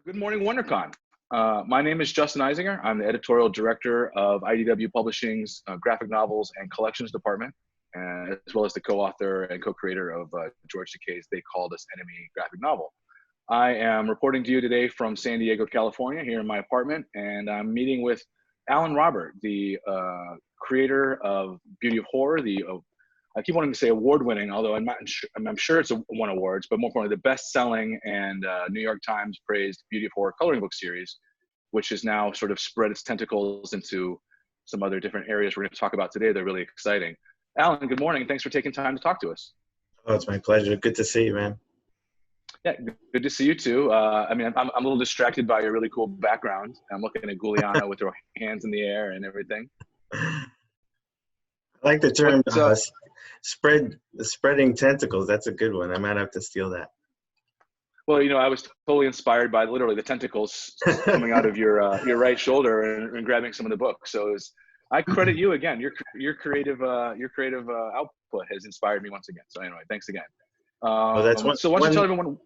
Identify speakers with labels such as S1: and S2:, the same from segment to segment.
S1: Good morning, WonderCon. My name is Justin Eisinger. I'm the editorial director of IDW Publishing's graphic novels and collections department, as well as the co-author and co-creator of George Takei's They Called Us Enemy graphic novel. I am reporting to you today from San Diego, California, here in my apartment, and I'm meeting with Alan Robert, the creator of Beauty of Horror, I keep wanting to say award-winning, although I'm sure it's won awards, but more importantly, the best-selling and New York Times praised Beauty of Horror coloring book series, which has now sort of spread its tentacles into some other different areas we're going to talk about today. They're really exciting. Alan, good morning. Thanks for taking time to talk to us.
S2: Oh, it's my pleasure. Good to see you, man.
S1: Yeah, good to see you too. I'm a little distracted by your really cool background. I'm looking at Giuliana with her hands in the air and everything.
S2: I like the term spreading tentacles. That's a good one. I might have to steal that.
S1: Well, I was totally inspired by literally the tentacles coming out of your right shoulder and grabbing some of the books. So I credit you again. Your creative output has inspired me once again. So anyway, thanks again.
S2: Well, that's one.
S1: So why don't you tell everyone?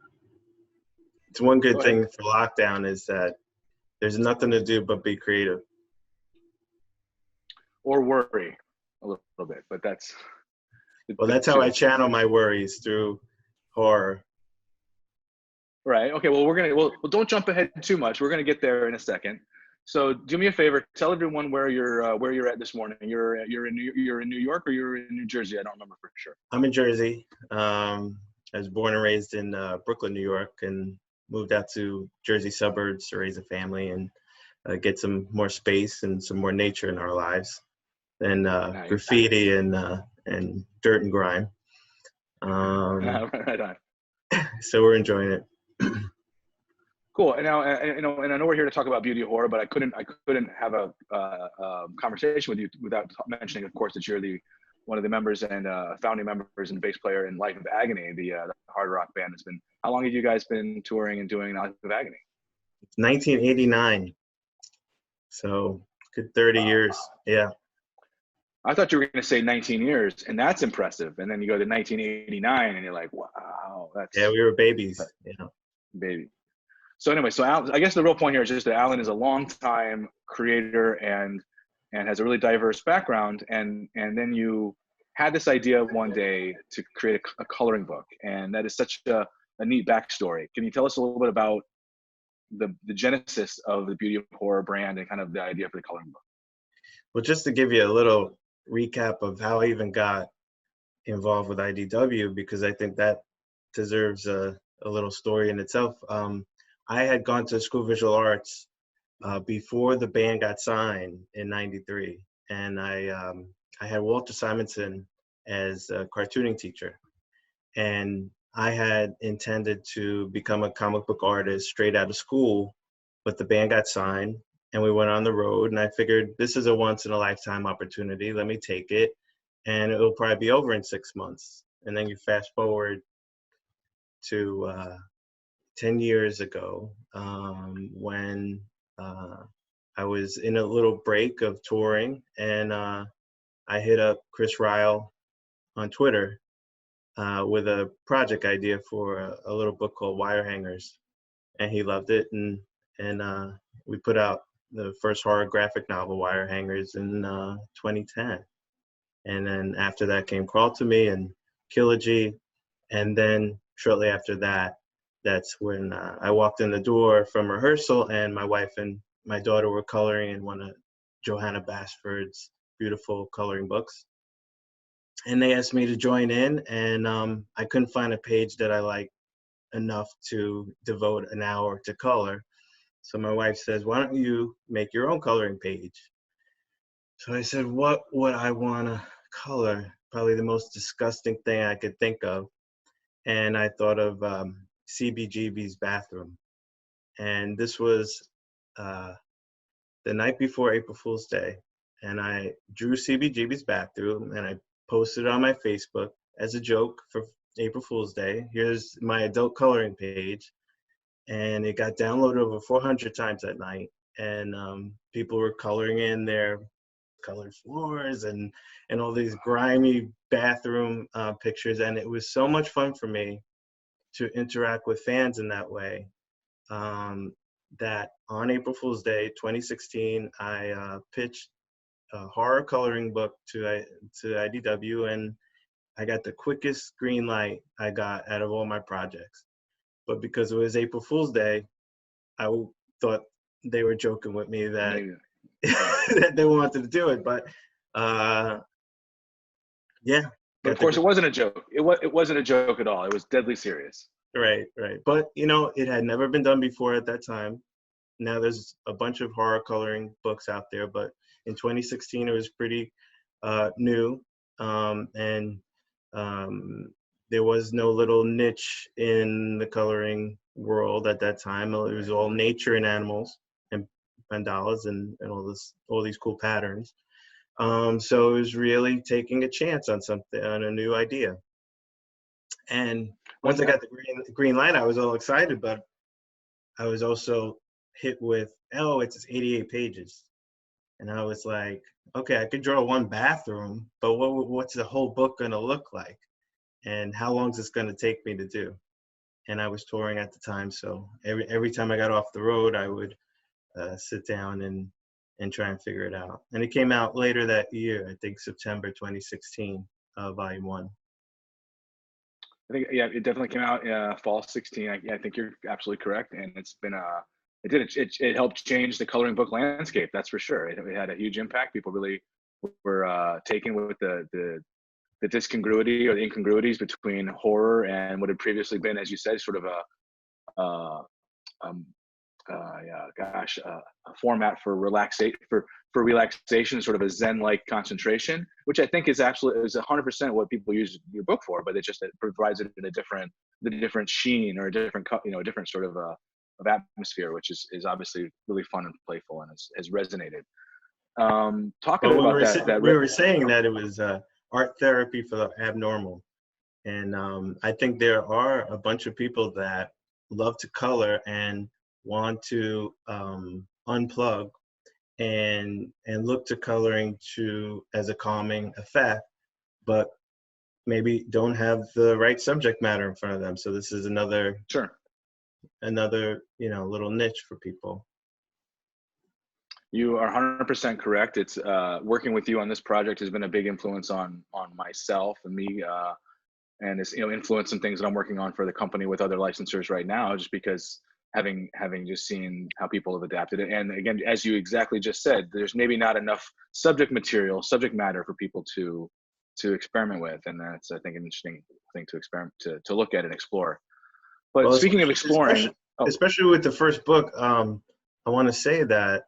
S2: It's one good thing for lockdown is that there's nothing to do but be creative.
S1: Or worry a little bit, but that's.
S2: Well, that's how I channel my worries, through horror.
S1: Right. Okay. Well, don't jump ahead too much. We're gonna get there in a second. So do me a favor. Tell everyone where you're at this morning. You're in New York or you're in New Jersey. I don't remember for sure.
S2: I'm in Jersey. I was born and raised in Brooklyn, New York, and moved out to Jersey suburbs to raise a family and get some more space and some more nature in our lives than graffiti and dirt and grime.
S1: Right on.
S2: So we're enjoying it.
S1: Cool. And now, and I know we're here to talk about Beauty of Horror, but I couldn't have a conversation with you without mentioning, of course, that you're one of the members and founding members and bass player in Life of Agony, the hard rock band. How long have you guys been touring and doing Life of Agony?
S2: 1989. So good 30 years. Yeah.
S1: I thought you were going to say 19 years, and that's impressive. And then you go to 1989, and you're like, wow, that's.
S2: Yeah, we were babies. Yeah.
S1: Baby. So anyway, Alan, I guess the real point here is just that Alan is a longtime creator and has a really diverse background. And then you had this idea one day to create a coloring book, and that is such a neat backstory. Can you tell us a little bit about the genesis of the Beauty of Horror brand and kind of the idea for the coloring book?
S2: Well, just to give you a little recap of how I even got involved with IDW, because I think that deserves a little story in itself. I had gone to School of Visual Arts before the band got signed in '93, and I had Walter Simonson as a cartooning teacher, and I had intended to become a comic book artist straight out of school, but the band got signed and we went on the road, and I figured this is a once in a lifetime opportunity. Let me take it, and it'll probably be over in 6 months. And then you fast forward to 10 years ago, when I was in a little break of touring, and I hit up Chris Ryle on Twitter with a project idea for a little book called Wire Hangers, and he loved it, and we put out the first horror graphic novel, Wire Hangers, in 2010. And then after that came Crawl to Me and Killogy, and then shortly after that, that's when I walked in the door from rehearsal, and my wife and my daughter were coloring in one of Johanna Basford's beautiful coloring books. And they asked me to join in, and I couldn't find a page that I liked enough to devote an hour to color. So my wife says, why don't you make your own coloring page? So I said, what would I want to color? Probably the most disgusting thing I could think of. And I thought of CBGB's bathroom. And this was the night before April Fool's Day. And I drew CBGB's bathroom, and I posted it on my Facebook as a joke for April Fool's Day. Here's my adult coloring page. And it got downloaded over 400 times that night. And people were coloring in their colored floors and all these grimy bathroom pictures. And it was so much fun for me to interact with fans in that way. that on April Fool's Day, 2016, I pitched a horror coloring book to IDW, and I got the quickest green light I got out of all my projects. But because it was April Fool's Day, I thought they were joking with me that, that they wanted to do it. But yeah.
S1: But of course, it wasn't a joke. It wasn't a joke at all. It was deadly serious.
S2: Right. But, you know, it had never been done before at that time. Now there's a bunch of horror coloring books out there, but in 2016, it was pretty new. And there was no little niche in the coloring world at that time. It was all nature and animals and mandalas and all these cool patterns. So it was really taking a chance on something, on a new idea. And once I got the green light, I was all excited, but I was also hit with, oh, it's 88 pages. And I was like, okay, I could draw one bathroom, but what's the whole book going to look like? And how long is this going to take me to do? And I was touring at the time, so every time I got off the road, I would sit down and try and figure it out. And it came out later that year, I think September 2016, Volume 1.
S1: I think, yeah, it definitely came out fall 16. I think you're absolutely correct, and it's been it helped change the coloring book landscape. That's for sure. It had a huge impact. People really were taken with the discongruity or the incongruities between horror and what had previously been, as you said, sort of a format for relaxation, sort of a Zen-like concentration, which I think is 100% what people use your book for. But it provides it in a different sheen or a different different sort of atmosphere, which is obviously really fun and playful and has resonated. Talking about that,
S2: we were saying that it was art therapy for the abnormal, and I think there are a bunch of people that love to color and want to unplug and look to coloring as a calming effect, but maybe don't have the right subject matter in front of them. So this is another little niche for people.
S1: You are 100% correct. It's working with you on this project has been a big influence on myself and me, and it's influenced some things that I'm working on for the company with other licensors right now, just because having just seen how people have adapted it. And again, as you exactly just said, there's maybe not enough subject matter for people to experiment with, and that's, I think, an interesting thing to experiment to look at and explore. But speaking of exploring,
S2: especially with the first book, I want to say that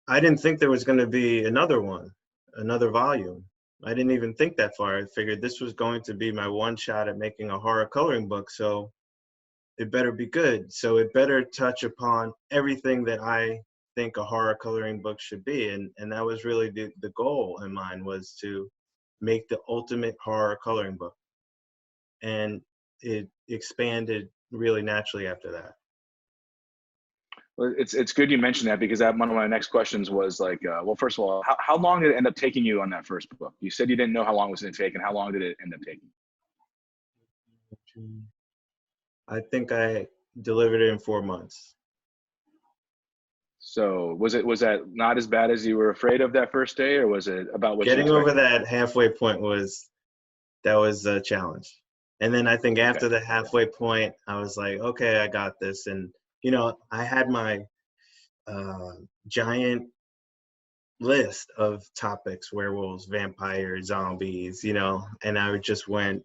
S2: I didn't think there was going to be another volume. I didn't even think that far. I figured this was going to be my one shot at making a horror coloring book, so it better be good. So it better touch upon everything that I think a horror coloring book should be. And that was really the goal in mind, was to make the ultimate horror coloring book. And it expanded really naturally after that.
S1: Well, it's good you mentioned that, because one of my next questions was like, well, first of all, how long did it end up taking you on that first book? You said you didn't know how long it was going to take, and how long did it end up taking?
S2: I think I delivered it in 4 months.
S1: So was that not as bad as you were afraid of that first day, or was it about what
S2: getting over that halfway point was a challenge? And then I think after the halfway point, I was like, okay, I got this. And I had my giant list of topics: werewolves, vampires, zombies, and I just went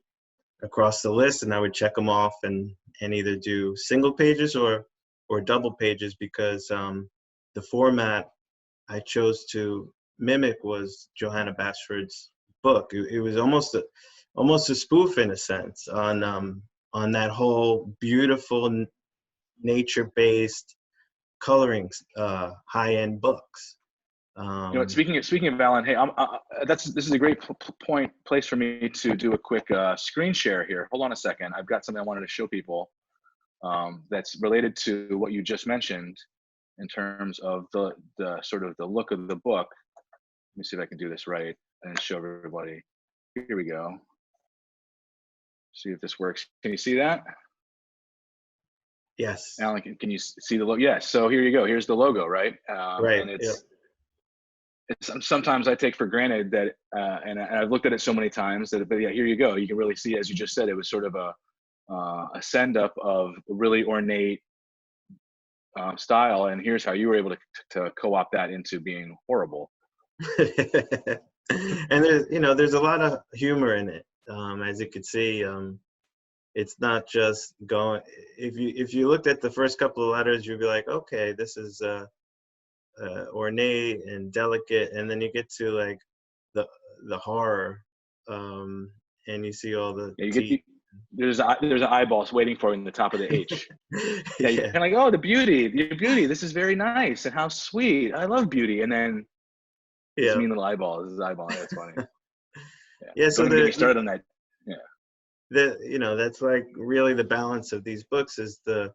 S2: across the list and I would check them off and either do single pages or double pages, because the format I chose to mimic was Johanna Basford's book. It was almost a spoof, in a sense, on that whole beautiful nature-based coloring, high-end books.
S1: Speaking of Alan, hey, this is a great place for me to do a quick screen share here. Hold on a second. I've got something I wanted to show people that's related to what you just mentioned in terms of the sort of the look of the book. Let me see if I can do this right and show everybody. Here we go. See if this works. Can you see that?
S2: Yes.
S1: Alan, can you see the logo? Yes. So here you go. Here's the logo, right?
S2: Right.
S1: And
S2: Yep.
S1: it's sometimes I take for granted that, and I've looked at it so many times that, but yeah, here you go. You can really see, as you just said, it was sort of a send up of really ornate style, and here's how you were able to co-opt that into being horrible.
S2: And there's a lot of humor in it. As you could see, it's not just going. If you looked at the first couple of letters, you'd be like, okay, this is ornate and delicate, and then you get to like the horror, and you see all the
S1: Yeah,
S2: teeth.
S1: there's an eyeball waiting for you in the top of the H. Yeah, you're
S2: Yeah.
S1: like, oh, the beauty. This is very nice and how sweet. I love beauty. And then this
S2: Yeah.
S1: mean little eyeball. This is eyeball. That's funny. Yeah.
S2: Yeah.
S1: Don't
S2: So
S1: even get me started on that. Yeah.
S2: that's like really the balance of these books is the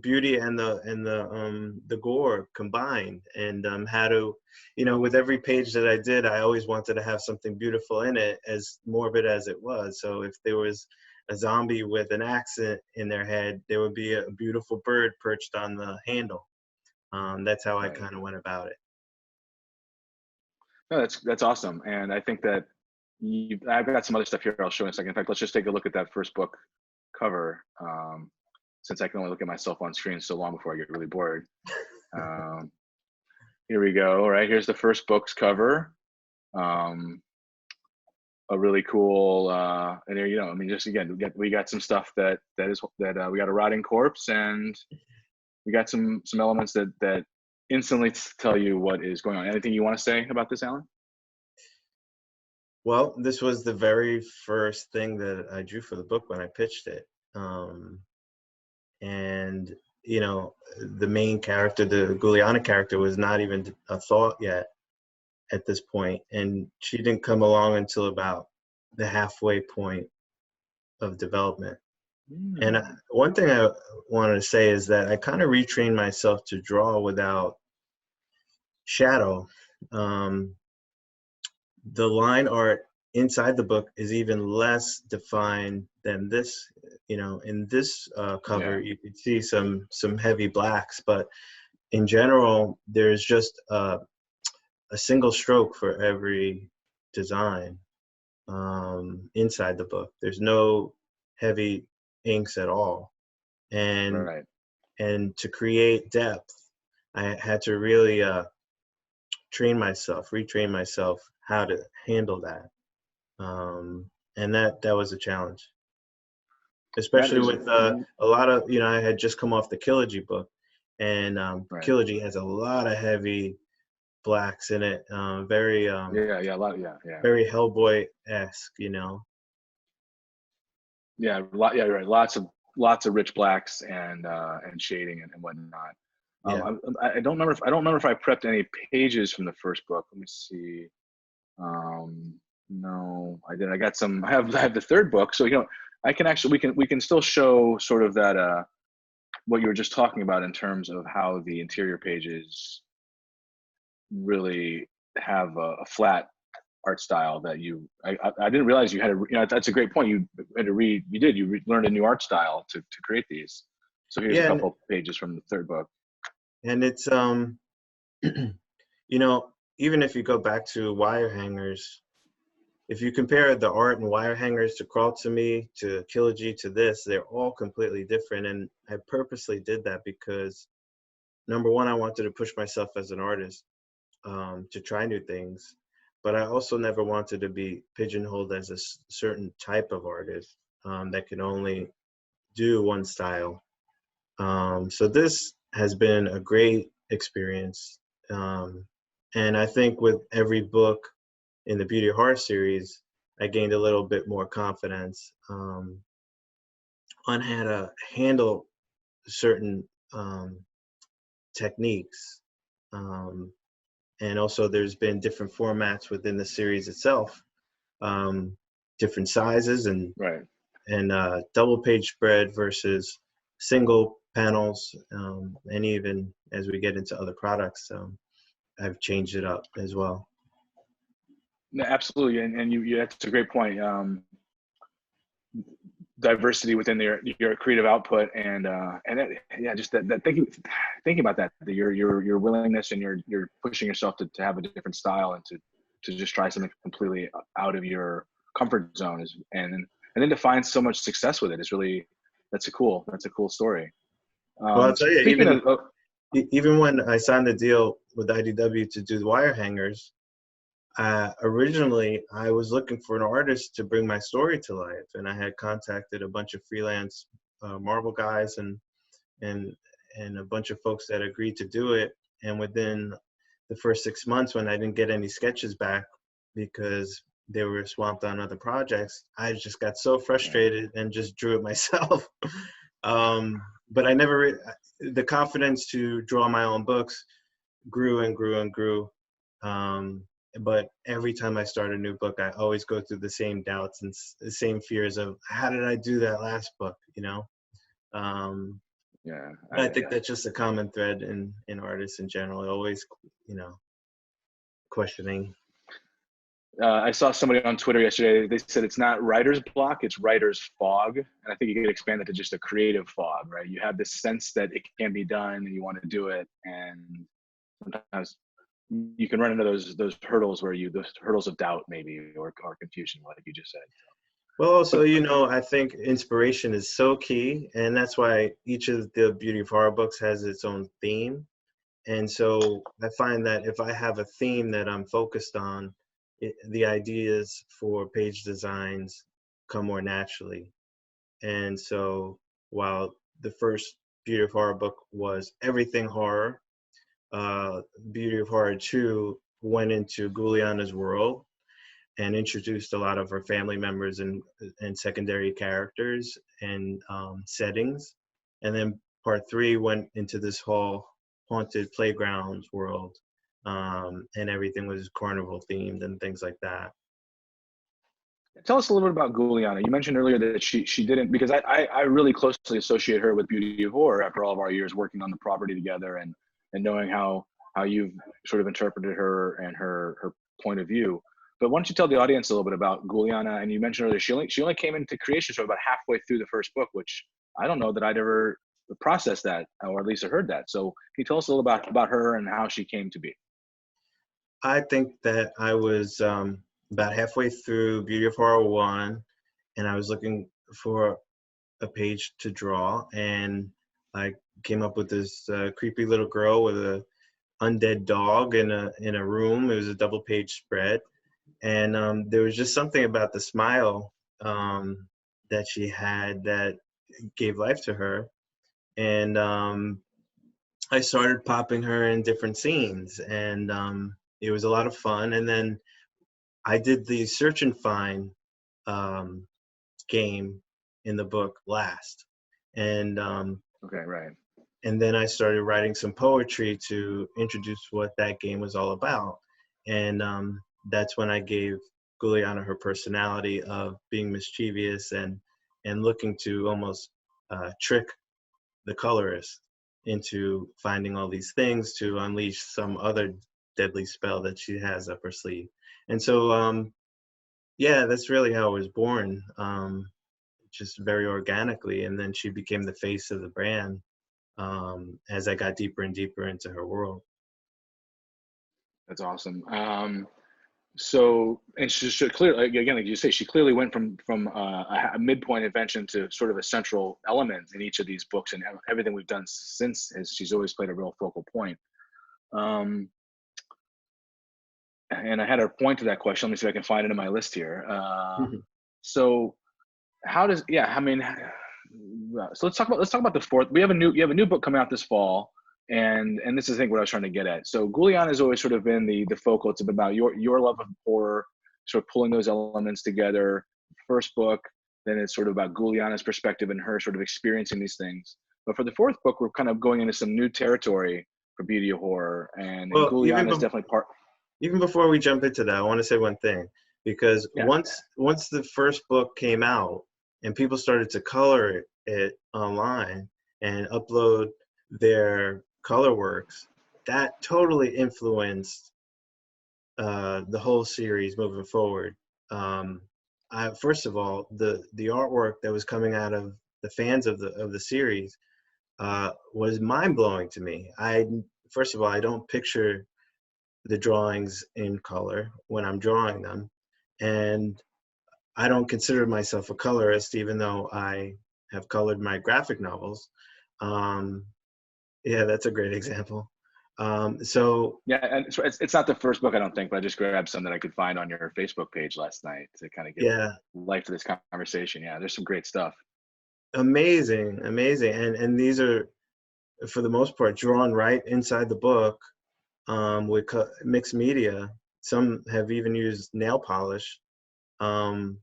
S2: beauty and the gore combined, and how to, with every page that I did, I always wanted to have something beautiful in it, as morbid as it was. So if there was a zombie with an axe in their head, there would be a beautiful bird perched on the handle. That's how I
S1: Right.
S2: kind of went about it.
S1: No, that's awesome. And I think that I've got some other stuff here I'll show in a second. In fact, let's just take a look at that first book cover. Since I can only look at myself on screen so long before I get really bored. Here we go. All right, here's the first book's cover. A really cool, and there, I mean, just again, we got some stuff that we got a rotting corpse, and we got some elements that instantly tell you what is going on. Anything you want to say about this, Alan?
S2: Well, this was the very first thing that I drew for the book when I pitched it. And the main character, the Guliana character, was not even a thought yet at this point, and she didn't come along until about the halfway point of development. And one thing I wanted to say is that I kind of retrained myself to draw without shadow. The line art inside the book is even less defined than this. In this cover, you could see some heavy blacks, but in general, there's just a single stroke for every design inside the book. There's no heavy inks at all, and
S1: Right.
S2: and to create depth, I had to really retrain myself how to handle that. And that was a challenge, especially with a lot of, I had just come off the Kilogy book, and
S1: Right.
S2: Kilogy has a lot of heavy blacks in it, very
S1: a lot,
S2: very Hellboy-esque,
S1: Yeah, right. Lots of rich blacks and shading and whatnot.
S2: Yeah.
S1: I don't remember if I prepped any pages from the first book. Let me see. No, I didn't. I have the third book, so I can actually we can still show sort of that what you were just talking about in terms of how the interior pages really have a flat art style that I didn't realize you had to, that's a great point. You had to learned a new art style to create these. So here's a couple pages from the third book.
S2: And it's even if you go back to wire hangers, if you compare the art and wire hangers to Crawl to Me, to Kilogy, to this, they're all completely different. And I purposely did that because, number one, I wanted to push myself as an artist, to try new things. But I also never wanted to be pigeonholed as a certain type of artist that can only do one style. So this has been a great experience. And I think with every book in the Beauty of Horror series, I gained a little bit more confidence on how to handle certain techniques. And also there's been different formats within the series itself, different sizes and
S1: Right.
S2: and double page spread versus single panels, and even as we get into other products, I've changed it up as well.
S1: No, absolutely, and you that's a great point. diversity within your creative output, and yeah, just that thinking about that your willingness and you're pushing yourself to have a different style and to just try something completely out of your comfort zone and then to find so much success with it is really that's a cool story.
S2: Well, I'll tell you,
S1: Speaking of
S2: even when I signed the deal with IDW to do the wire hangers, originally I was looking for an artist to bring my story to life, and I had contacted a bunch of freelance Marvel guys and a bunch of folks that agreed to do it. And within the first 6 months, when I didn't get any sketches back because they were swamped on other projects, I just got so frustrated and just drew it myself. But I never, the confidence to draw my own books grew and grew and grew. But every time I start a new book, I always go through the same doubts and the same fears of how did I do that last book, you know?
S1: Yeah,
S2: I think that's just a common thread in artists in general, always, you know, questioning.
S1: I saw somebody on Twitter yesterday. They said it's not writer's block, it's writer's fog. And I think you could expand it to just a creative fog, right? You have this sense that it can be done and you want to do it. And sometimes you can run into those hurdles those hurdles of doubt maybe, or confusion, like you just said.
S2: Well, also, you know, I think inspiration is so key. And that's why each of the Beauty of Horror books has its own theme. And so I find that if I have a theme that I'm focused on, the ideas for page designs come more naturally. And so while the first Beauty of Horror book was everything horror, Beauty of Horror 2 went into Guliana's world and introduced a lot of her family members and secondary characters and settings. And then part 3 went into this whole haunted playgrounds world. And everything was carnival themed and things like that.
S1: Tell us a little bit about Guliana. You mentioned earlier that she didn't, because I really closely associate her with Beauty of Horror after all of our years working on the property together and knowing how you've sort of interpreted her and her point of view. But why don't you tell the audience a little bit about Guliana? And you mentioned earlier she only came into creation sort of about halfway through the first book, which I don't know that I'd ever processed that, or at least I heard that. So can you tell us a little about her and how she came to be?
S2: I think that I was about halfway through Beauty of Horror 1, and I was looking for a page to draw, and I came up with this creepy little girl with a undead dog in a room. It was a double page spread, and there was just something about the smile that she had that gave life to her, and I started popping her in different scenes, and it was a lot of fun. And then I did the search and find game in the book last, and
S1: Okay, right.
S2: and then I started writing some poetry to introduce what that game was all about. And that's when I gave Guliana her personality of being mischievous and looking to almost trick the colorist into finding all these things to unleash some other deadly spell that she has up her sleeve. And so, yeah, that's really how it was born, just very organically. And then she became the face of the brand as I got deeper and deeper into her world.
S1: That's awesome. So, and she should clearly, again, like you say, she clearly went from a midpoint invention to sort of a central element in each of these books, and everything we've done since she's always played a real focal point. And I had a point to that question. Let me see if I can find it in my list here. So, how does? Yeah, I mean, so let's talk about the fourth. You have a new book coming out this fall. And this is, I think, what I was trying to get at. So Guliana has always sort of been the focal. It's about your love of horror, sort of pulling those elements together. First book, then it's sort of about Guliana's perspective and her sort of experiencing these things. But for the fourth book, we're kind of going into some new territory for Beauty of Horror, and Guliana is definitely part.
S2: Even before we jump into that, I want to say one thing, because once the first book came out and people started to color it online and upload their color works, that totally influenced the whole series moving forward. first of all, the artwork that was coming out of the fans of the series was mind blowing to me. First of all, I don't picture the drawings in color when I'm drawing them, and I don't consider myself a colorist, even though I have colored my graphic novels. Yeah, that's a great example. So
S1: yeah, and so it's not the first book, I don't think, but I just grabbed some that I could find on your Facebook page last night to kind of give
S2: yeah,
S1: life to this conversation. Yeah, there's some great stuff.
S2: amazing, amazing, and these are, for the most part, drawn right inside the book, with mixed media. Some have even used nail polish, and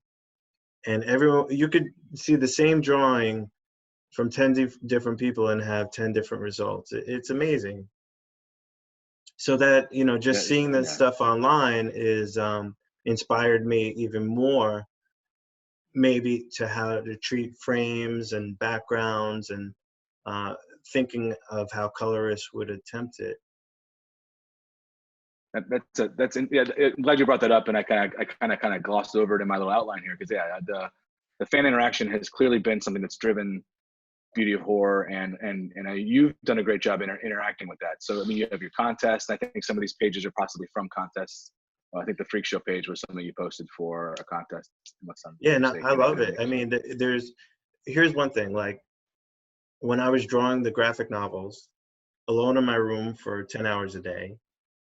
S2: everyone, you could see the same drawing from 10 different people and have 10 different results. It's amazing. So that,
S1: Yeah,
S2: just seeing that
S1: yeah.
S2: stuff online is inspired me even more, maybe, to how to treat frames and backgrounds, and uh, thinking of how colorists would attempt it.
S1: Yeah. I'm glad you brought that up, and I kind of glossed over it in my little outline here because yeah, the fan interaction has clearly been something that's driven beauty of horror, and you've done a great job interacting with that. So I mean, you have your contest. I think some of these pages are possibly from contests. I think the Freak Show page was something you posted for a contest, unless I'm
S2: Yeah, no, I
S1: mistaken.
S2: love it. I mean, here's one thing, like when I was drawing the graphic novels alone in my room for 10 hours a day,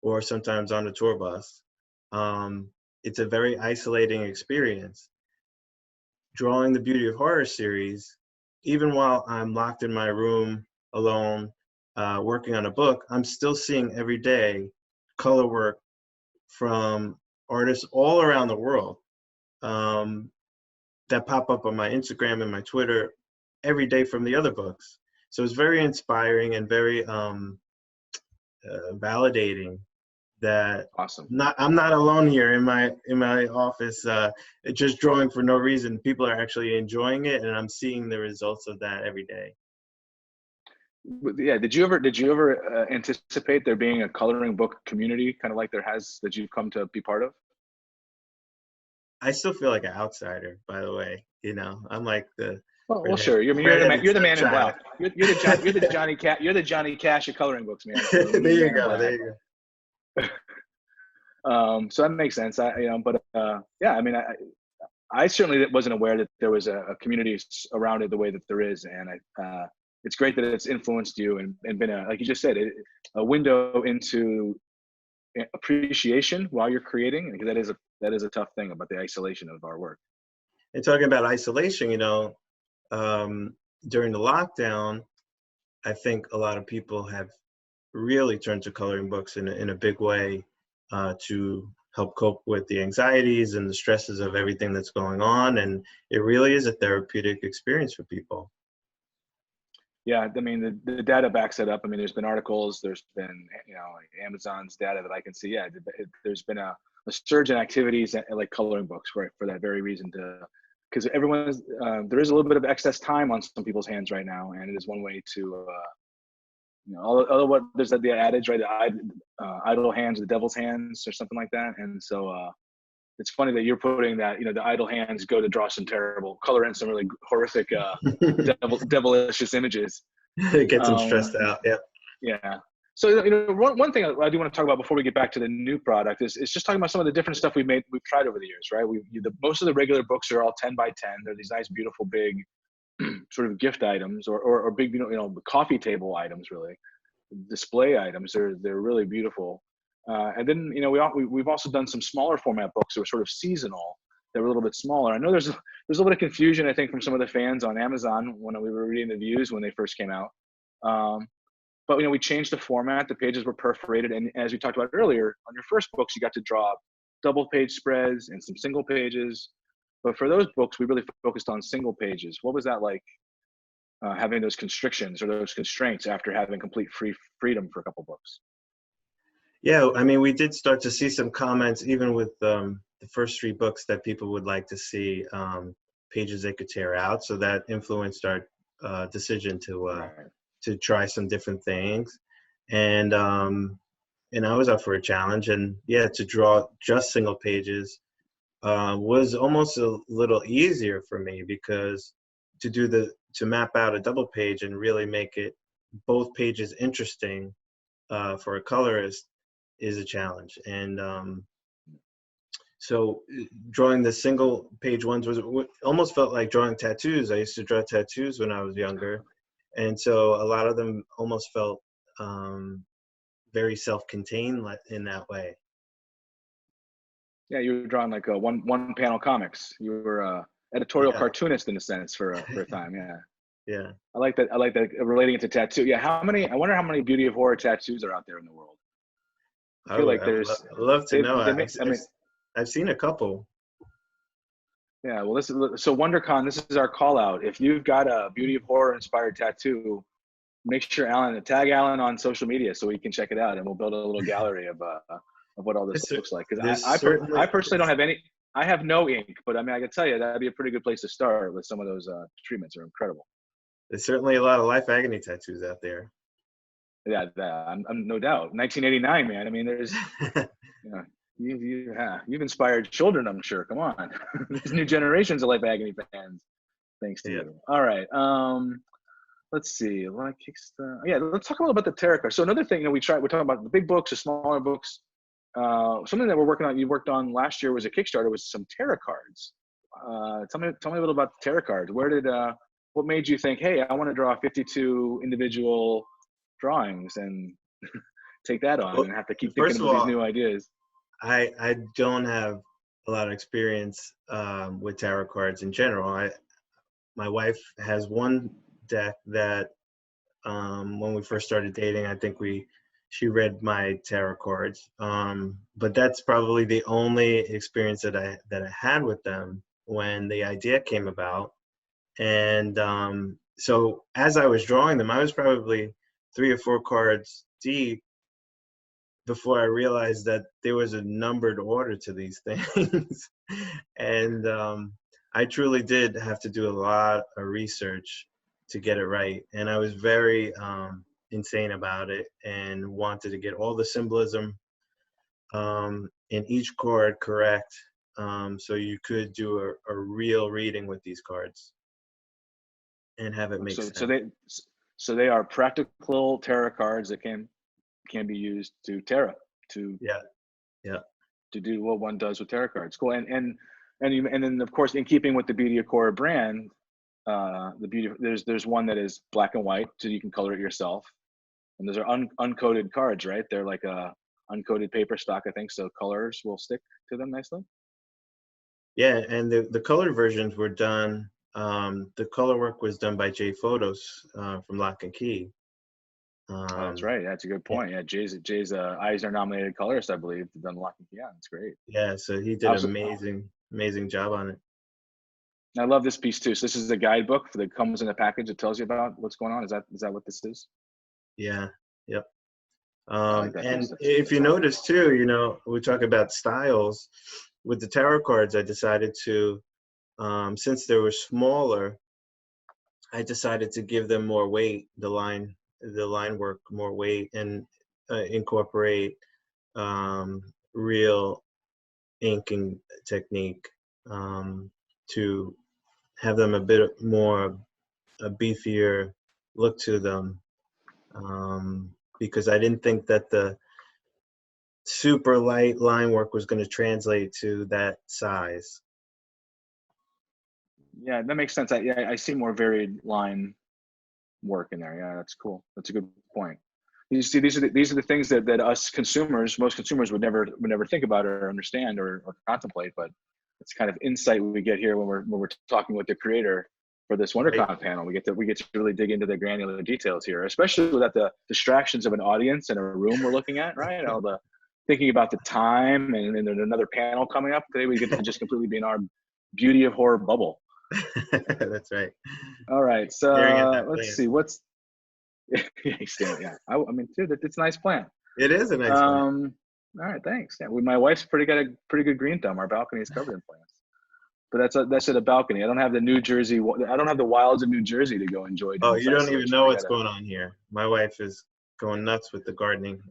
S2: or sometimes on a tour bus, um, it's a very isolating experience. Drawing the Beauty of Horror series, even while I'm locked in my room alone, working on a book, I'm still seeing every day color work from artists all around the world, that pop up on my Instagram and my Twitter every day from the other books. So it's very inspiring and very validating that
S1: Awesome.
S2: I'm not alone here in my office, just drawing for no reason. People are actually enjoying it, and I'm seeing the results of that every day.
S1: Yeah, did you ever anticipate there being a coloring book community kind of like there has that you've come to be part of?
S2: I still feel like an outsider, by the way. I'm like the
S1: Well, sure. I mean, you're the man.
S2: redheaded
S1: You're the man in
S2: stepchild.
S1: black. You're the Johnny Cat. You're the Johnny Cash of coloring books, man. So you're
S2: There
S1: the
S2: you
S1: man in
S2: go. There
S1: black.
S2: you go.
S1: So that makes sense. But yeah, I mean, I certainly wasn't aware that there was a community around it the way that there is, and it's great that it's influenced you and been like you just said, a window into appreciation while you're creating, because that is a tough thing about the isolation of our work.
S2: And talking about isolation, during the lockdown, I think a lot of people have really turned to coloring books in a big way, to help cope with the anxieties and the stresses of everything that's going on. And it really is a therapeutic experience for people.
S1: Yeah, I mean, the data backs it up. I mean, there's been articles, there's been, Amazon's data that I can see. Yeah, there's been a surge in activities like coloring books for that very reason, because there is a little bit of excess time on some people's hands right now, and it is one way to, although what there's the adage, right? Idle hands are the devil's hands, or something like that. And so it's funny that you're putting that, the idle hands go to draw some terrible, color in some really horrific, devilicious images.
S2: It gets them
S1: Um,
S2: stressed out. Yeah.
S1: yeah. So, one thing I do want to talk about before we get back to the new product is just talking about some of the different stuff we've tried over the years, right? Most of the regular books are all 10 by 10. They're these nice, beautiful, big sort of gift items, or big, coffee table items, really, display items. They're really beautiful. And then, we've also done some smaller format books that were sort of seasonal, that were a little bit smaller. I know there's a little bit of confusion, I think, from some of the fans on Amazon when we were reading the reviews when they first came out. But we changed the format. The pages were perforated, and as we talked about earlier, on your first books, you got to draw double page spreads and some single pages. But for those books, we really focused on single pages. What was that like, having those constrictions or those constraints after having complete freedom for a couple books?
S2: Yeah, I mean, we did start to see some comments, even with the first 3 books, that people would like to see pages they could tear out. So that influenced our decision to try some different things. And I was up for a challenge, and yeah, to draw just single pages was almost a little easier for me, because to map out a double page and really make it both pages interesting for a colorist is a challenge. And so drawing the single page ones almost felt like drawing tattoos. I used to draw tattoos when I was younger, and so a lot of them almost felt very self-contained in that way.
S1: Yeah, you were drawing like a one panel comics. You were a editorial cartoonist in a sense for a time. Yeah.
S2: Yeah.
S1: I like that. I like that relating it to tattoo. Yeah. I wonder how many beauty of horror tattoos are out there in the world. I feel like there's.
S2: I'd love to know.
S1: I mean,
S2: I've seen a couple.
S1: Yeah. Well, so WonderCon. This is our call out. If you've got a beauty of horror inspired tattoo, make sure tag Alan on social media so we can check it out, and we'll build a little gallery of what all this looks like. Because I personally don't have any. I have no ink, but I mean, I can tell you that'd be a pretty good place to start with some of those treatments. Are incredible.
S2: There's certainly a lot of Life Agony tattoos out there.
S1: Yeah, I'm no doubt. 1989, man. I mean, there's, you've inspired children, I'm sure. Come on, there's new generations of Life Agony fans, thanks to you. All right, let's see. Let's talk a little about the tarot card. So another thing that we're talking about the big books, the smaller books. Something that we're working on. You worked on last year was a Kickstarter with some tarot cards. Tell me a little about the tarot cards. What made you think, hey, I want to draw 52 individual drawings and take that on and have to keep thinking about these new ideas?
S2: I don't have a lot of experience with tarot cards in general. My wife has one deck that when we first started dating, I think she read my tarot cards, but that's probably the only experience that I had with them when the idea came about. And so as I was drawing them, I was probably 3 or 4 cards deep before I realized that there was a numbered order to these things. And I truly did have to do a lot of research to get it right. And I was very insane about it and wanted to get all the symbolism in each card correct, so you could do a real reading with these cards and have it make sense.
S1: So they are practical tarot cards that can be used to to do what one does with tarot cards. Cool. And then of course, in keeping with the Beauty of Horror brand, there's one that is black and white, so you can color it yourself. And those are uncoated cards, right? They're like a uncoated paper stock, I think, so colors will stick to them nicely.
S2: Yeah, and the colored versions were done. The color work was done by Jay Photos from Lock and Key.
S1: That's right. That's a good point. Yeah, Jay's Eisner nominated colorist, I believe, done Lock and Key. Yeah, that's great.
S2: Yeah, so he did an amazing job on it.
S1: I love this piece too. So this is a guidebook that comes in a package that tells you about what's going on. Is that what this is?
S2: Yeah. Yep. And if you notice too, we talk about styles. With the tarot cards, I decided to, since they were smaller, I decided to give them more weight, the line work more weight, and incorporate real inking technique to have them a bit more a beefier look to them, because I didn't think that the super light line work was going to translate to that size.
S1: Yeah, that makes sense. I see more varied line work in there. Yeah, that's cool. That's a good point. You see, these are the things that us consumers, most consumers would never think about or understand or contemplate. But it's kind of insight we get here when we're talking with the creator for this WonderCon panel. We get to really dig into the granular details here, especially without the distractions of an audience and a room we're looking at, right? All the thinking about the time and then another panel coming up. Today we get to just completely be in our Beauty of Horror bubble.
S2: That's right.
S1: All right, so let's see what's. Yeah, I mean, dude, it's a nice plan.
S2: It is a nice plan.
S1: All right, thanks. Yeah, my wife's pretty good green thumb. Our balcony is covered in plants, but that's at a balcony. I don't have the New Jersey. I don't have the wilds of New Jersey to go enjoy.
S2: Oh, you don't even know what's going on here. My wife is going nuts with the gardening.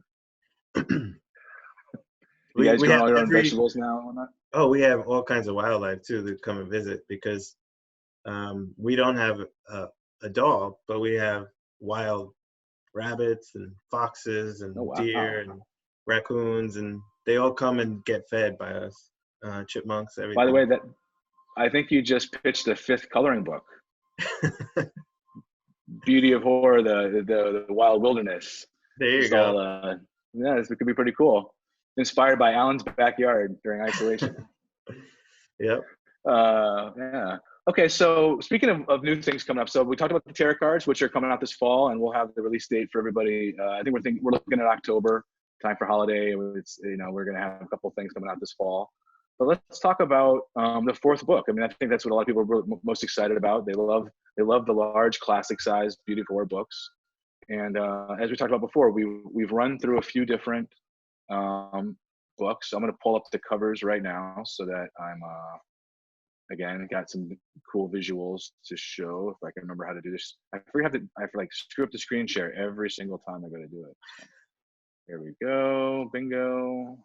S1: You guys growing all your own vegetables now and whatnot?
S2: Oh, we have all kinds of wildlife too that come and visit because we don't have a dog, but we have wild rabbits and foxes
S1: Oh,
S2: and
S1: wow.
S2: deer and raccoons, and they all come and get fed by us. Chipmunks,
S1: By the
S2: everything.
S1: way, that I think you just pitched a fifth coloring book, Beauty of Horror, the Wild Wilderness.
S2: There you
S1: Just
S2: go.
S1: all, yeah, this could be pretty cool. Inspired by Alan's backyard during isolation.
S2: Yep.
S1: Yeah. Okay, so speaking of new things coming up, so we talked about the tarot cards, which are coming out this fall, and we'll have the release date for everybody. I think we're looking at October, time for holiday. It's, we're gonna have a couple things coming out this fall. But let's talk about the fourth book. I mean, I think that's what a lot of people are most excited about. They love the large, classic size, Beauty of Horror books. And as we talked about before, we've run through a few different um, books. I'm gonna pull up the covers right now so that I'm again, got some cool visuals to show if I can remember how to do this. I have to like screw up the screen share every single time I go to do it. So, here we go, bingo.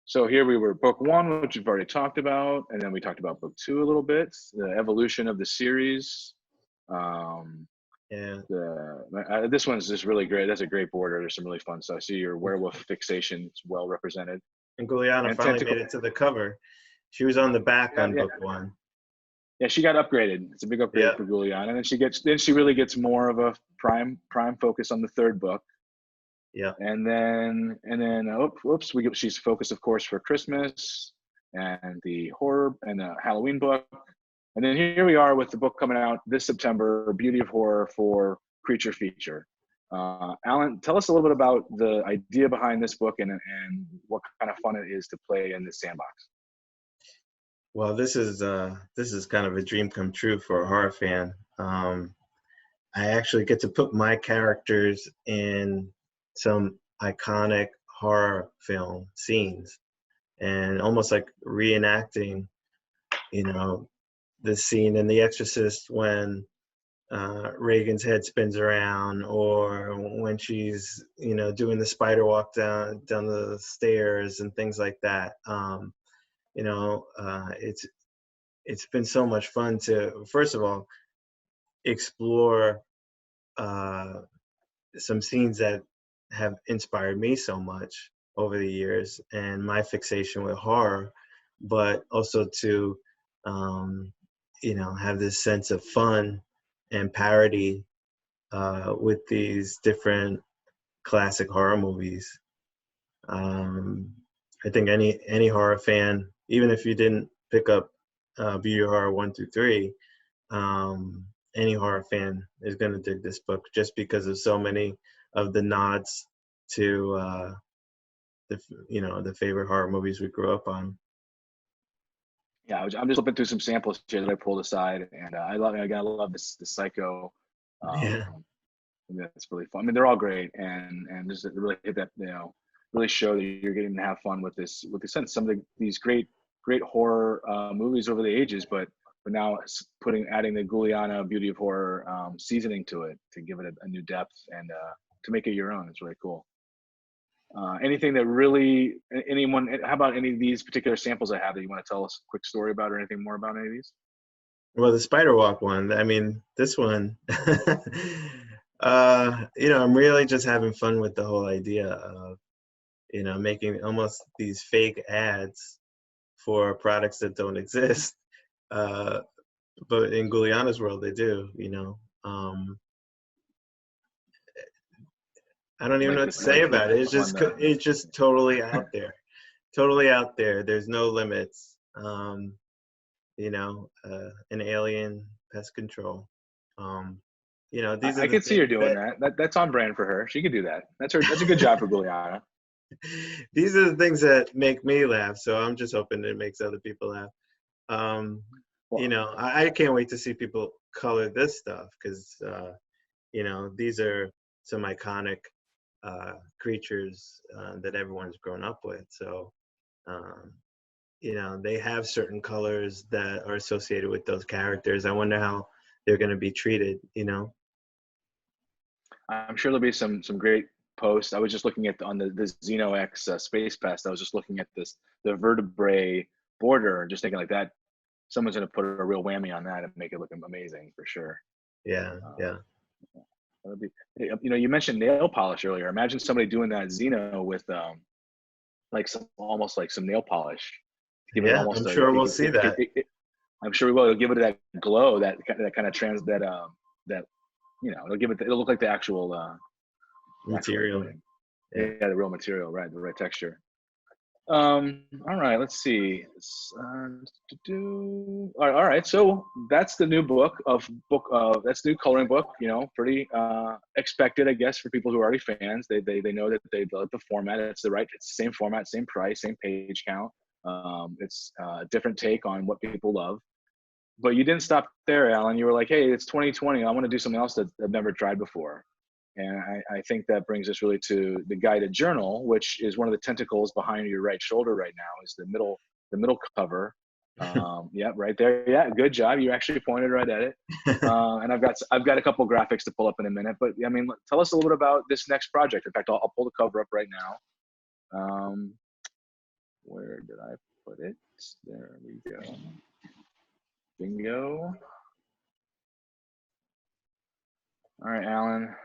S1: So here we were, book one, which we've already talked about, and then we talked about book two a little bit, the evolution of the series.
S2: Yeah.
S1: This one's just really great. That's a great border. There's some really fun stuff. I see your werewolf fixation is well represented.
S2: And Guliana
S1: And
S2: finally
S1: tentacle.
S2: made it to the cover. She was on the back
S1: Yeah,
S2: on
S1: yeah.
S2: book one.
S1: Yeah, she got upgraded. It's a big upgrade
S2: Yeah.
S1: for Juliana, and then she really gets more of a prime focus on the third book,
S2: Yeah.
S1: and then she's focused, of course, for Christmas and the horror and the Halloween book, and then here we are with the book coming out this September, Beauty of Horror for Creature Feature. Alan, tell us a little bit about the idea behind this book and what kind of fun it is to play in this sandbox.
S2: Well, this is kind of a dream come true for a horror fan. I actually get to put my characters in some iconic horror film scenes and almost like reenacting, the scene in The Exorcist when Reagan's head spins around, or when she's, doing the spider walk down the stairs and things like that. It's been so much fun to, first of all, explore some scenes that have inspired me so much over the years and my fixation with horror, but also to, have this sense of fun and parody with these different classic horror movies. I think any horror fan, even if you didn't pick up Beauty Horror 1 through 3, any horror fan is going to dig this book just because of so many of the nods to the favorite horror movies we grew up on.
S1: Yeah, I'm just flipping through some samples here that I pulled aside, and I love this the Psycho.
S2: Yeah.
S1: That's really fun. I mean, they're all great, and just really hit that, really show that you're getting to have fun with this sense. Some of these great horror movies over the ages, but now adding the Guliana Beauty of Horror seasoning to it to give it a new depth and to make it your own. It's really cool. Anything that really how about any of these particular samples I have that you want to tell us a quick story about, or anything more about any of these?
S2: Well, the spider walk one, I mean, this one, I'm really just having fun with the whole idea of, making almost these fake ads for products that don't exist. But in Guliana's world, they do, I don't even know what to say about it. It's just totally out there, totally out there. There's no limits. An alien pest control. These are
S1: I
S2: the
S1: could see her
S2: things
S1: doing that. That's on brand for her. She could do that. That's a good job for Guliana.
S2: These are the things that make me laugh. So I'm just hoping it makes other people laugh. I can't wait to see people color this stuff because, these are some iconic creatures that everyone's grown up with. So, they have certain colors that are associated with those characters. I wonder how they're going to be treated,
S1: I'm sure there'll be some great post. I was just looking at on the Xeno X Space Pest. I was just looking at the vertebrae border, just thinking like that. Someone's gonna put a real whammy on that and make it look amazing for sure.
S2: Yeah, yeah.
S1: That'd be, you mentioned nail polish earlier. Imagine somebody doing that Xeno with like almost like some nail polish to give it
S2: Yeah,
S1: almost
S2: I'm sure we'll see that.
S1: I'm sure we will. It'll give it that glow, that kind of it'll give it. It'll look like the actual
S2: Material.
S1: Yeah, the real material, right? The right texture. All right, let's see. All right, so that's the new that's new coloring book. Pretty expected, I guess, for people who are already fans. They know that they love the format. It's the same format, same price, same page count. It's a different take on what people love. But you didn't stop there, Alan. You were like, hey, it's 2020. I want to do something else that I've never tried before. And I think that brings us really to the guided journal, which is one of the tentacles behind your right shoulder right now, is the middle cover. Yeah, right there. Yeah, good job. You actually pointed right at it. And I've got a couple graphics to pull up in a minute. But I mean, tell us a little bit about this next project. In fact, I'll pull the cover up right now. Where did I put it? There we go. Bingo. All right, Alan.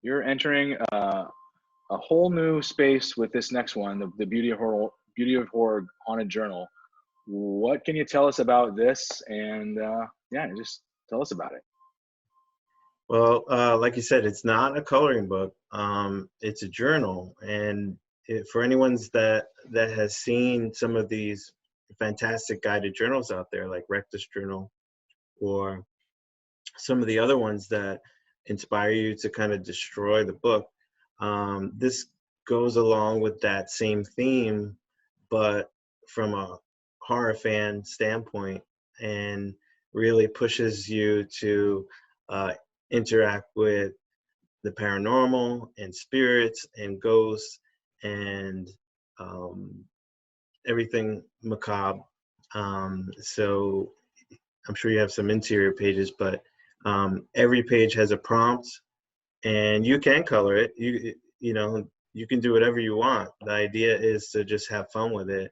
S1: You're entering a whole new space with this next one, the Beauty of Horror Haunted Journal. What can you tell us about this? And just tell us about it.
S2: Well, like you said, it's not a coloring book. It's a journal, and for anyone that has seen some of these fantastic guided journals out there, like Rectus Journal, or some of the other ones that inspire you to kind of destroy the book, this goes along with that same theme, but from a horror fan standpoint, and really pushes you to interact with the paranormal and spirits and ghosts and everything macabre. So I'm sure you have some interior pages, but every page has a prompt, and you can color it. You can do whatever you want. The idea is to just have fun with it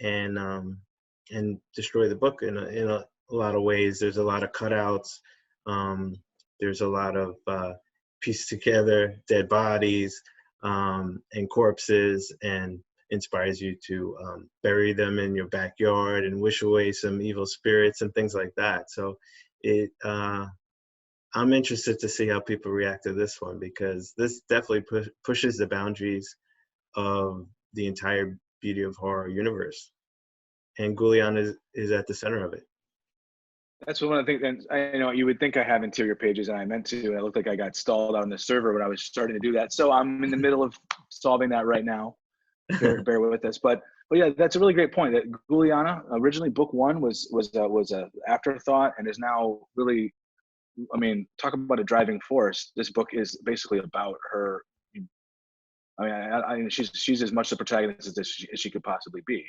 S2: and destroy the book in a lot of ways. There's a lot of cutouts. There's a lot of pieced together dead bodies and corpses, and inspires you to bury them in your backyard and wish away some evil spirits and things like that. So I'm interested to see how people react to this one, because this definitely pushes the boundaries of the entire Beauty of Horror universe. And Guliana is at the center of it.
S1: That's one of the things, and you would think I have interior pages, and I meant to, and it looked like I got stalled on the server when I was starting to do that. So I'm in the middle of solving that right now. Bear with us. But yeah, that's a really great point. That Guliana, originally book one was a afterthought, and is now really, I mean, talk about a driving force. This book is basically about her. I mean, she's as much the protagonist as she could possibly be.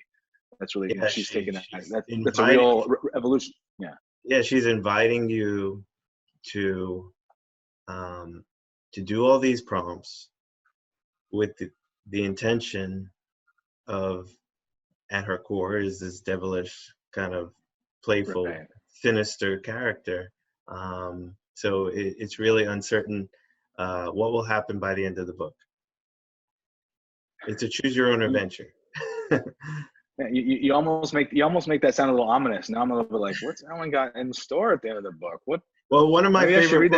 S1: That's really, she's taken that's a real evolution. Yeah.
S2: Yeah, she's inviting you to do all these prompts with the intention of, at her core, is this devilish kind of playful, right, sinister character. So it's really uncertain what will happen by the end of the book. It's a choose your own adventure.
S1: Yeah, you almost make that sound a little ominous. Now I'm a little bit like, what's Alan got in store at the end of the book? What?
S2: Well, one of my favorite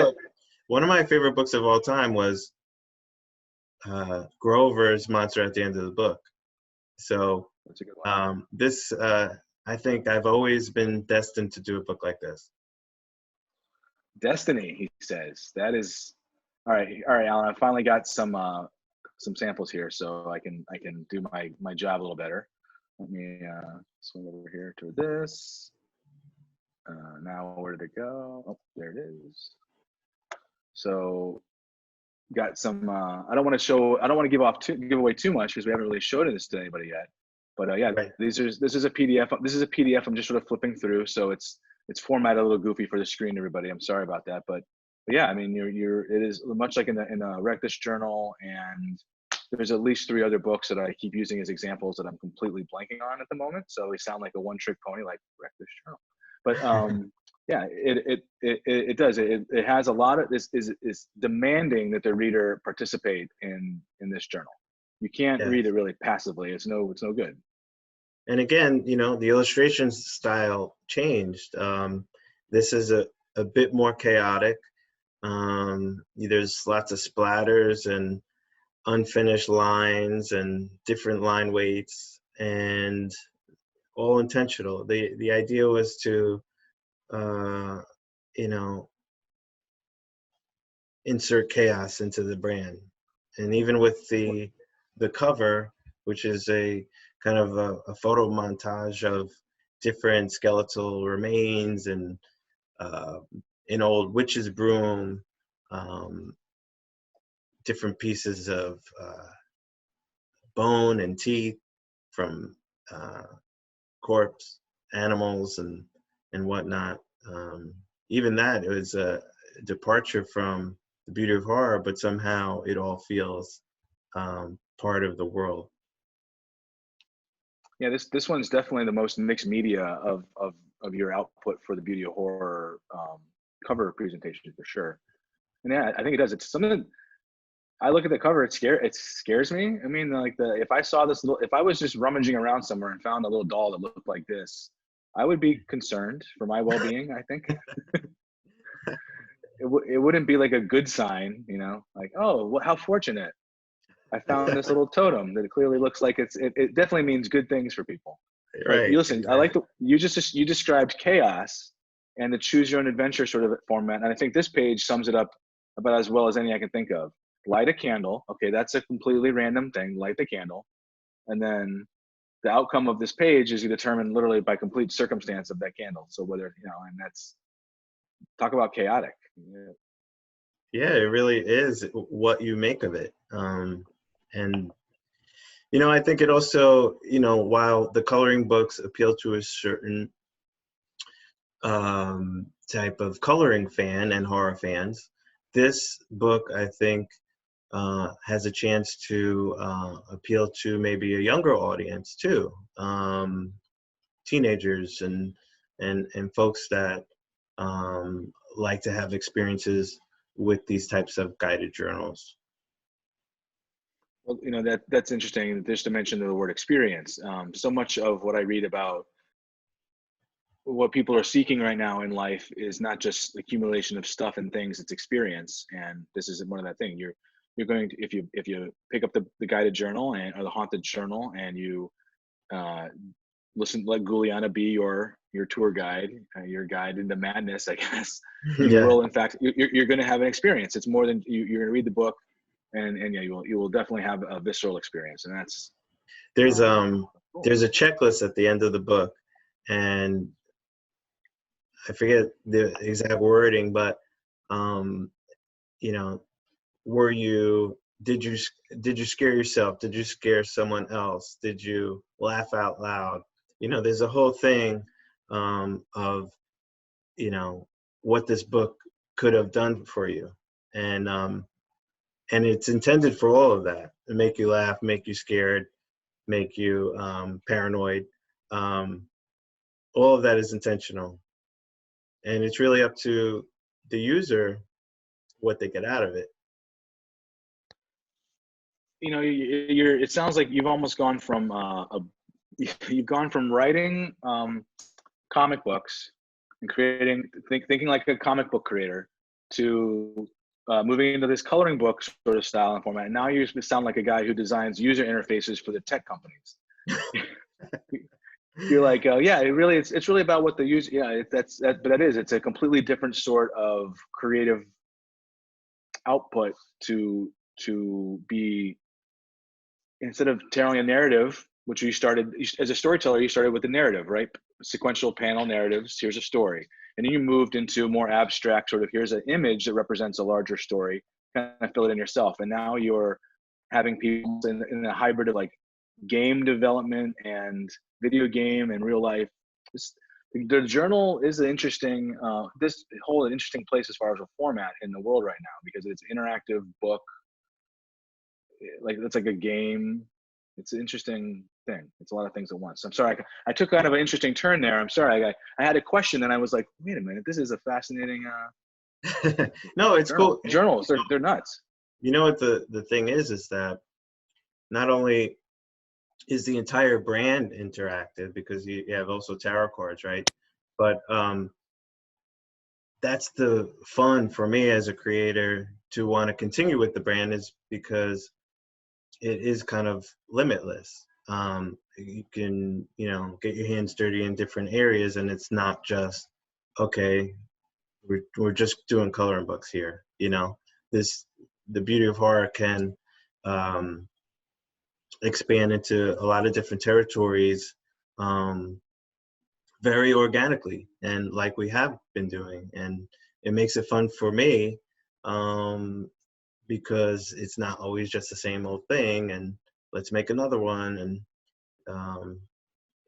S2: books of all time was Grover's Monster at the End of the Book. So that's a good one. This I think I've always been destined to do a book like this.
S1: Destiny, he says. That is all right, Alan. I finally got some samples here, so I can do my job a little better. Let me swing over here to this. Now where did it go? Oh, there it is. So got some. I don't want to give away too much, because we haven't really showed this to anybody yet. But yeah, right. This is a PDF. This is a PDF. I'm just sort of flipping through, so it's formatted a little goofy for the screen, everybody. I'm sorry about that, but yeah, I mean, it is much like in a Wreck This Journal, and there's at least 3 other books that I keep using as examples that I'm completely blanking on at the moment. So they sound like a one-trick pony, like Wreck This Journal. But yeah, it does. It has a lot of this is demanding that the reader participate in this journal. You can't read
S2: Yes.
S1: it really passively. It's no good.
S2: And again, the illustration style changed. This is a bit more chaotic. There's lots of splatters and unfinished lines and different line weights, and all intentional. The idea was to you know insert chaos into the brand. And even with the cover, which is a kind of a photo montage of different skeletal remains and an old witch's broom, um, different pieces of bone and teeth from corpse animals and whatnot. Even that, it was a departure from the beauty of horror, but somehow it all feels part of the world.
S1: Yeah, this one's definitely the most mixed media of your output for the beauty of horror cover presentation for sure. And yeah, I think it does. It's something. I look at the cover, it scares me. I mean, like if I saw this if I was just rummaging around somewhere and found a little doll that looked like this, I would be concerned for my well-being, I think. It wouldn't be like a good sign, like, oh, how fortunate. I found this little totem that clearly looks like it definitely means good things for people. But
S2: Right,
S1: you listen, I like
S2: exactly.
S1: you described chaos and the choose your own adventure sort of format. And I think this page sums it up about as well as any I can think of. Light a candle. Okay, that's a completely random thing. Light the candle. And then the outcome of this page is determined literally by complete circumstance of that candle. So whether, and that's, talk about chaotic. Yeah.
S2: Yeah, it really is what you make of it. And I think it also, while the coloring books appeal to a certain type of coloring fan and horror fans, this book, I think, has a chance to appeal to maybe a younger audience too, teenagers and folks that like to have experiences with these types of guided journals.
S1: Well, that's interesting. Just to mention the word experience. So much of what I read about what people are seeking right now in life is not just accumulation of stuff and things, it's experience. And this is one of that thing. You're going to, if you pick up the guided journal or the haunted journal, and you let Guliana be your tour guide, your guide into madness, I guess. You
S2: Yeah,
S1: will, in fact, you're going to have an experience. It's more than you're going to read the book, and yeah, you will definitely have a visceral experience, and that's
S2: there's
S1: cool.
S2: there's a checklist at the end of the book, and I forget the exact wording, but um, you know, did you scare yourself? Did you scare someone else? Did you laugh out loud? There's a whole thing of what this book could have done for you, and it's intended for all of that, to make you laugh, make you scared, make you paranoid. Um, all of that is intentional, and it's really up to the user what they get out of it.
S1: It sounds like you've almost gone from you've gone from writing comic books and thinking like a comic book creator to moving into this coloring book sort of style and format. And now you sound like a guy who designs user interfaces for the tech companies. You're like, oh yeah, it's really about what the user. Yeah, it's a completely different sort of creative output to be, instead of telling a narrative, which as a storyteller, you started with the narrative, right? Sequential panel narratives. Here's a story. And then you moved into more abstract sort of, here's an image that represents a larger story, kind of fill it in yourself. And now you're having people in a hybrid of like game development and video game and real life. The journal is an interesting, this whole interesting place as far as a format in the world right now, because it's interactive book, like it's like a game. It's an interesting thing. It's a lot of things at once. I'm sorry, I took kind of an interesting turn there. I'm sorry. I had a question and I was like, wait a minute, this is a fascinating
S2: No, it's
S1: journal.
S2: cool.
S1: Journals, they're nuts.
S2: You know what the thing is that not only is the entire brand interactive, because you have also tarot cards, right? But that's the fun for me as a creator to want to continue with the brand, is because it is kind of limitless. You can, get your hands dirty in different areas, and it's not just, okay, we're just doing coloring books here. The beauty of horror can expand into a lot of different territories very organically, and like we have been doing. And it makes it fun for me because it's not always just the same old thing, and let's make another one. And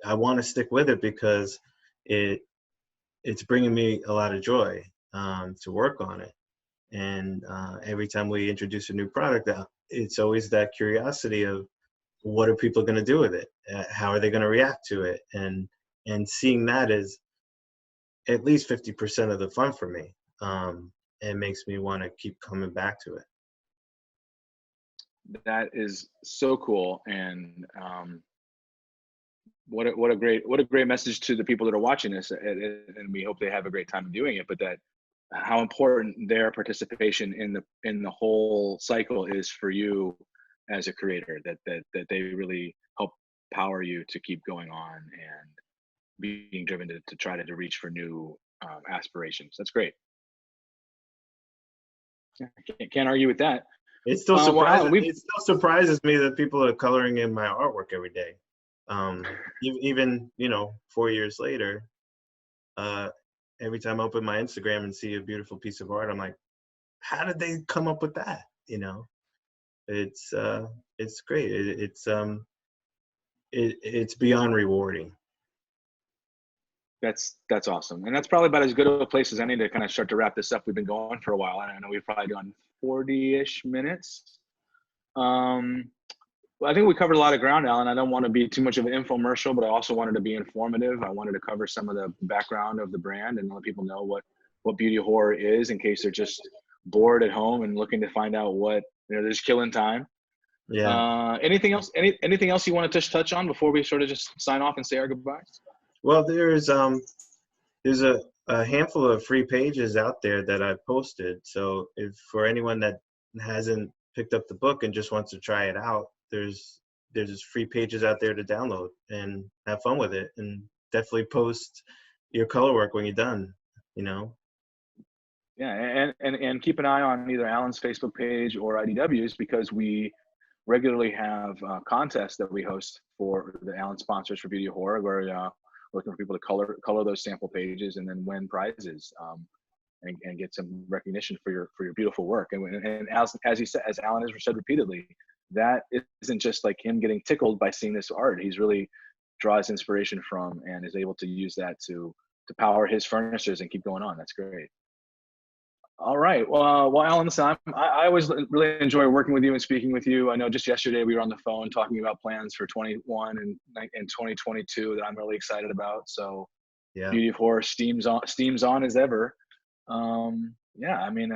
S2: I want to stick with it because it's bringing me a lot of joy to work on it. And every time we introduce a new product, it's always that curiosity of, what are people going to do with it? How are they going to react to it? And seeing that is at least 50% of the fun for me. It makes me want to keep coming back to it.
S1: That is so cool. And what a great message to the people that are watching this. And we hope they have a great time doing it, but that how important their participation in the whole cycle is for you as a creator, that they really help power you to keep going on and being driven to try to reach for new aspirations. That's great. Can't argue with that.
S2: It still surprises me that people are coloring in my artwork every day. Even 4 years later, every time I open my Instagram and see a beautiful piece of art, I'm like, how did they come up with that? It's great. It's beyond rewarding.
S1: That's awesome. And that's probably about as good of a place as any to kind of start to wrap this up. We've been going for a while. I know we've probably gone 40-ish minutes. Well, I think we covered a lot of ground, Alan. I don't want to be too much of an infomercial, but I also wanted to be informative. I wanted to cover some of the background of the brand and let people know what beauty horror is, in case they're just bored at home and looking to find out what, they're just killing time.
S2: Yeah.
S1: Anything else? Anything else you want to touch on before we sort of just sign off and say our goodbyes?
S2: Well, there's a handful of free pages out there that I've posted. So if for anyone that hasn't picked up the book and just wants to try it out, there's free pages out there to download and have fun with it, and definitely post your color work when you're done.
S1: Yeah, and keep an eye on either Alan's Facebook page or IDW's, because we regularly have contests that we host for the Alan sponsors for Beauty of Horror, where we're looking for people to color those sample pages and then win prizes and get some recognition for your beautiful work. And as Alan has said repeatedly, that isn't just like him getting tickled by seeing this art. He's really draws inspiration from and is able to use that to power his furnaces and keep going on. That's great. All right. Well, Alan, listen, I always really enjoy working with you and speaking with you. I know just yesterday we were on the phone talking about plans for 21 and 2022 that I'm really excited about. So, yeah. Beauty of Horror steams on as ever. Yeah, I mean,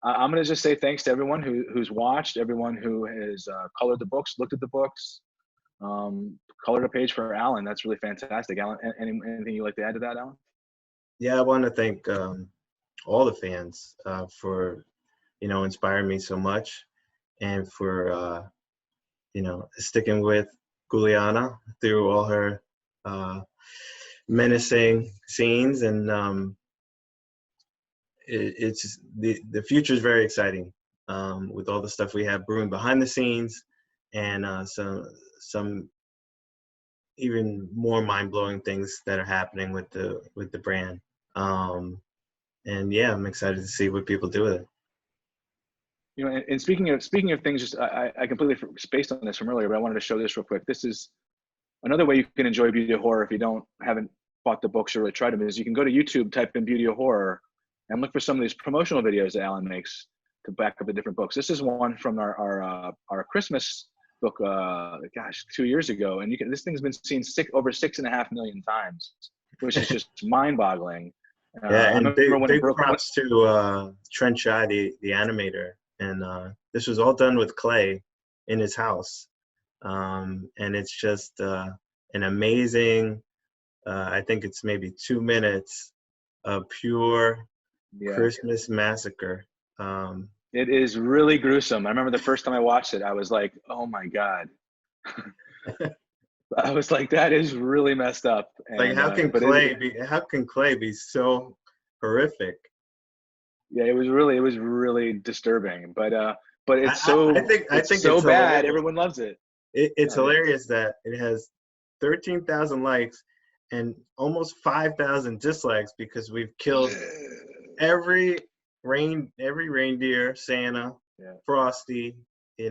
S1: I'm going to just say thanks to everyone who's watched, everyone who has colored the books, looked at the books, colored a page for Alan. That's really fantastic. Alan, anything you'd like to add to that, Alan?
S2: Yeah, I want to thank all the fans for inspiring me so much, and for sticking with Guliana through all her menacing scenes. And it's the future is very exciting with all the stuff we have brewing behind the scenes, and some even more mind-blowing things that are happening with the brand. And yeah, I'm excited to see what people do with it.
S1: And speaking of things, just I completely spaced on this from earlier, but I wanted to show this real quick. This is another way you can enjoy Beauty of Horror if you haven't bought the books or really tried them is you can go to YouTube, type in beauty of horror, and look for some of these promotional videos that Alan makes to back up the different books. This is one from our Christmas book, 2 years ago, and this thing's been seen over 6.5 million times, which is just mind-boggling.
S2: Yeah,
S1: I
S2: and
S1: remember when it
S2: big
S1: broke.
S2: props to Trent Shai, the animator, and this was all done with clay in his house, and it's just an amazing. I think it's maybe 2 minutes of pure Christmas massacre.
S1: It is really gruesome. I remember the first time I watched it, I was like, "Oh my God." I was like, that is really messed up. And,
S2: like, how can clay be so horrific?
S1: Yeah, it was really disturbing. But it's
S2: I think
S1: it's so bad. Hilarious. Everyone loves it.
S2: It's hilarious that it has 13,000 likes and almost 5,000 dislikes because we've killed every reindeer, Santa, Frosty. We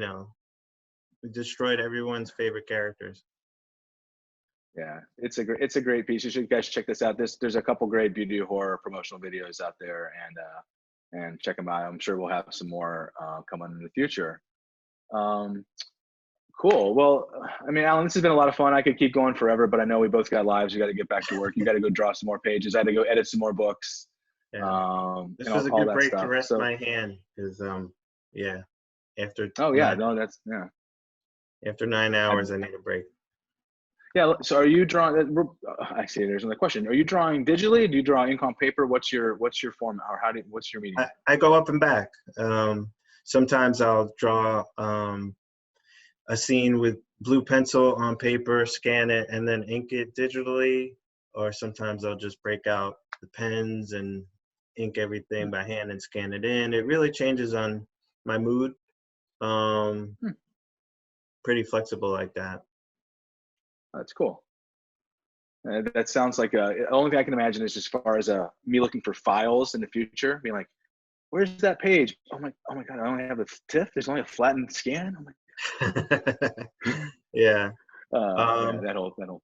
S2: destroyed everyone's favorite characters.
S1: Yeah, it's a great piece. You guys check this out. There's a couple great beauty horror promotional videos out there, and check them out. I'm sure we'll have some more coming in the future. Cool. Well, I mean, Alan, this has been a lot of fun. I could keep going forever, but I know we both got lives. You got to get back to work. You got to go draw some more pages. I had to go edit some more books.
S2: Yeah. This was a good break to rest my hand because, after.
S1: Oh yeah, no, that's yeah.
S2: After 9 hours, I need a break.
S1: Yeah. So, are you drawing? Actually, there's another question. Are you drawing digitally? Do you draw ink on paper? What's your format, or what's your medium?
S2: I go up and back. Sometimes I'll draw a scene with blue pencil on paper, scan it, and then ink it digitally. Or sometimes I'll just break out the pens and ink everything by hand and scan it in. It really changes on my mood. Pretty flexible like that.
S1: That's cool. That sounds like the only thing I can imagine is as far as me looking for files in the future, being like, where's that page? Oh my God, I only have a TIFF. There's only a flattened scan. I'm like,
S2: yeah.
S1: That whole thing.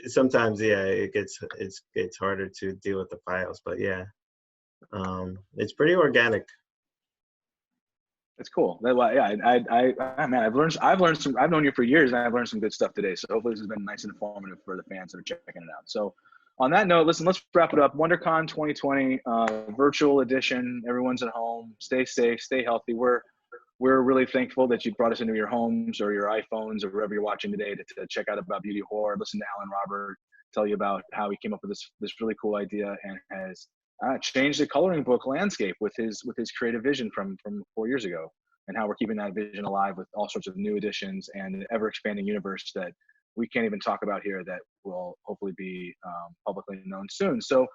S2: Sometimes, it gets harder to deal with the files, but it's pretty organic.
S1: It's cool. Man, I've known you for years, and I've learned some good stuff today. So hopefully this has been nice and informative for the fans that are checking it out. So on that note, listen, let's wrap it up. WonderCon 2020, virtual edition. Everyone's at home. Stay safe, stay healthy. We're really thankful that you brought us into your homes or your iPhones or wherever you're watching today to check out about beauty horror. Listen to Alan Robert tell you about how he came up with this really cool idea and has changed the coloring book landscape with his creative vision from 4 years ago, and how we're keeping that vision alive with all sorts of new additions and an ever expanding universe that we can't even talk about here that will hopefully be publicly known soon. So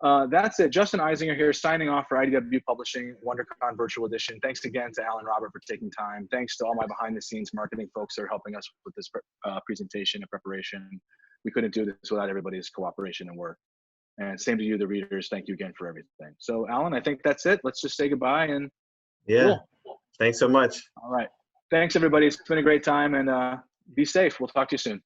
S1: that's it. Justin Eisinger here, signing off for IDW Publishing WonderCon Virtual Edition. Thanks again to Alan Robert for taking time. Thanks to all my behind-the-scenes marketing folks that are helping us with this presentation and preparation. We couldn't do this without everybody's cooperation and work. And same to you, the readers. Thank you again for everything. So, Alan, I think that's it. Let's just say goodbye. And
S2: cool. Thanks so much.
S1: All right. Thanks, everybody. It's been a great time, and be safe. We'll talk to you soon.